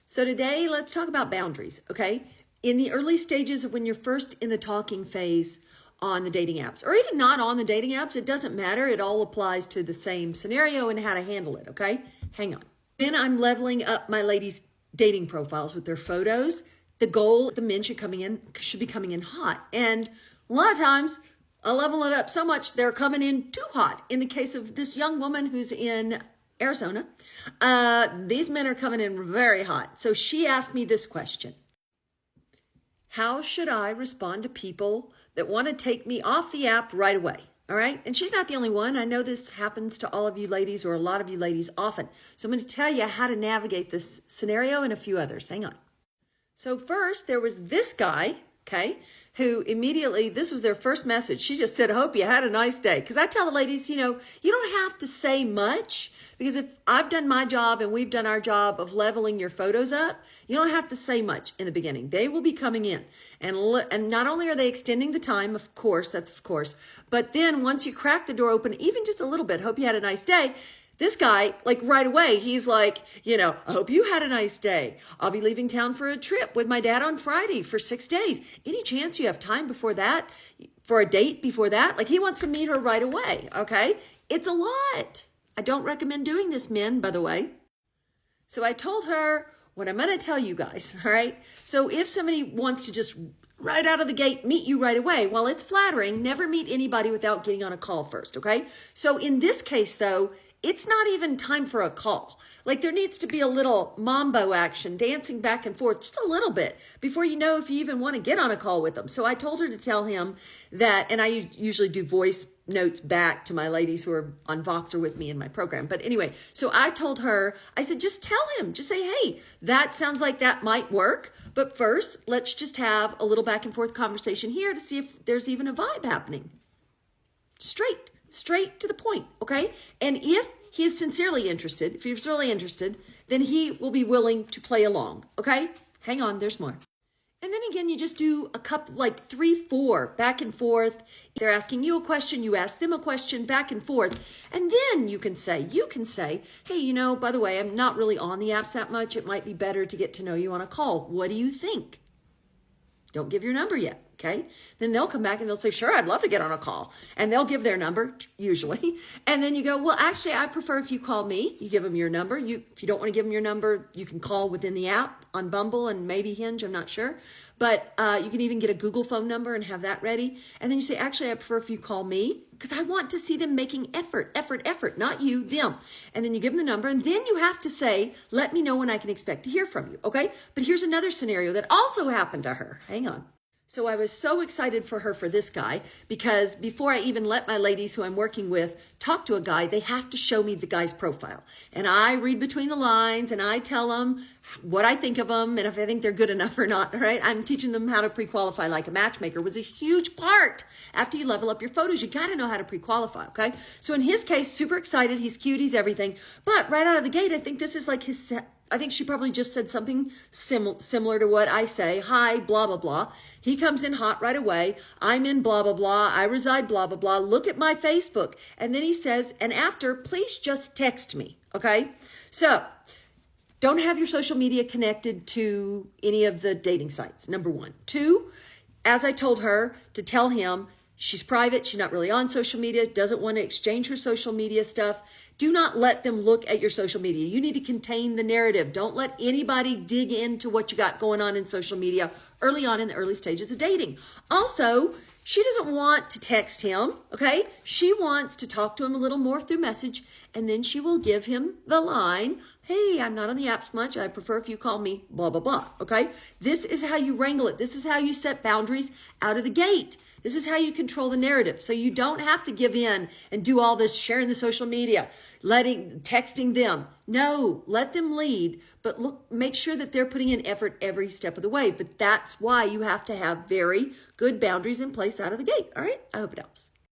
So today, let's talk about boundaries, okay? In the early stages of when you're first in the talking phase on the dating apps, or even not on the dating apps, it doesn't matter. It all applies to the same scenario and how to handle it, okay? Hang on. When I'm leveling up my ladies' dating profiles with their photos, the goal, the men should be coming in hot. And a lot of times, I level it up so much, they're coming in too hot. In the case of this young woman who's in Arizona, these men are coming in very hot. So she asked me this question: how should I respond to people that want to take me off the app right away? All right. And she's not the only one. I know this happens to all of you ladies, or a lot of you ladies often. So I'm going to tell you how to navigate this scenario and a few others. Hang on. So first there was this guy, okay, who immediately, this was their first message. She just said, hope you had a nice day. Because I tell the ladies, you don't have to say much, because if I've done my job and we've done our job of leveling your photos up, you don't have to say much in the beginning. They will be coming in. And not only are they extending the time, of course, but then once you crack the door open, even just a little bit, hope you had a nice day, this guy, like right away, he's like, I hope you had a nice day. I'll be leaving town for a trip with my dad on Friday for 6 days. Any chance you have time before that, for a date before that? Like, he wants to meet her right away, okay? It's a lot. I don't recommend doing this, men, by the way. So I told her what I'm going to tell you guys, all right? So if somebody wants to just right out of the gate meet you right away, well, it's flattering. Never meet anybody without getting on a call first, okay? So in this case, though, it's not even time for a call. Like, there needs to be a little mambo action, dancing back and forth, just a little bit, before you know if you even want to get on a call with them. So I told her to tell him that, and I usually do voice notes back to my ladies who are on Voxer with me in my program. But anyway, so I told her, I said, just tell him, just say, hey, that sounds like that might work. But first, let's just have a little back and forth conversation here to see if there's even a vibe happening. Straight to the point, okay? And if he is sincerely interested, if he's really interested, then he will be willing to play along, okay? Hang on, there's more. And then again, you just do a couple, like 3, 4, back and forth. They're asking you a question, you ask them a question, back and forth. And then you can say, hey, by the way, I'm not really on the apps that much. It might be better to get to know you on a call. What do you think? Don't give your number yet, okay? Then they'll come back and they'll say, sure, I'd love to get on a call. And they'll give their number, usually. And then you go, well, actually, I prefer if you call me. You give them your number. If you don't want to give them your number, you can call within the app on Bumble and maybe Hinge, I'm not sure. But you can even get a Google phone number and have that ready. And then you say, actually, I prefer if you call me, because I want to see them making effort, not you, them. And then you give them the number, and then you have to say, let me know when I can expect to hear from you, okay? But here's another scenario that also happened to her. Hang on. So I was so excited for her, for this guy, because before I even let my ladies who I'm working with talk to a guy, they have to show me the guy's profile. And I read between the lines and I tell them what I think of them and if I think they're good enough or not, right? I'm teaching them how to pre-qualify like a matchmaker. Was a huge part. After you level up your photos, you got to know how to pre-qualify, okay? So in his case, super excited. He's cute. He's everything. But right out of the gate, I think this is like I think she probably just said something similar to what I say. Hi, blah, blah, blah. He comes in hot right away. I'm in blah, blah, blah. I reside blah, blah, blah. Look at my Facebook. And then he says, and after, please just text me. Okay? So don't have your social media connected to any of the dating sites, number 1. 2, as I told her to tell him, she's private. She's not really on social media, doesn't want to exchange her social media stuff. Do not let them look at your social media. You need to contain the narrative. Don't let anybody dig into what you got going on in social media early on in the early stages of dating. Also, she doesn't want to text him, okay? She wants to talk to him a little more through message, and then she will give him the line, hey, I'm not on the apps much. I prefer if you call me blah, blah, blah, okay? This is how you wrangle it. This is how you set boundaries out of the gate. This is how you control the narrative. So you don't have to give in and do all this sharing the social media, texting them. No, let them lead, but make sure that they're putting in effort every step of the way. But that's why you have to have very good boundaries in place out of the gate. All right? I hope it helps.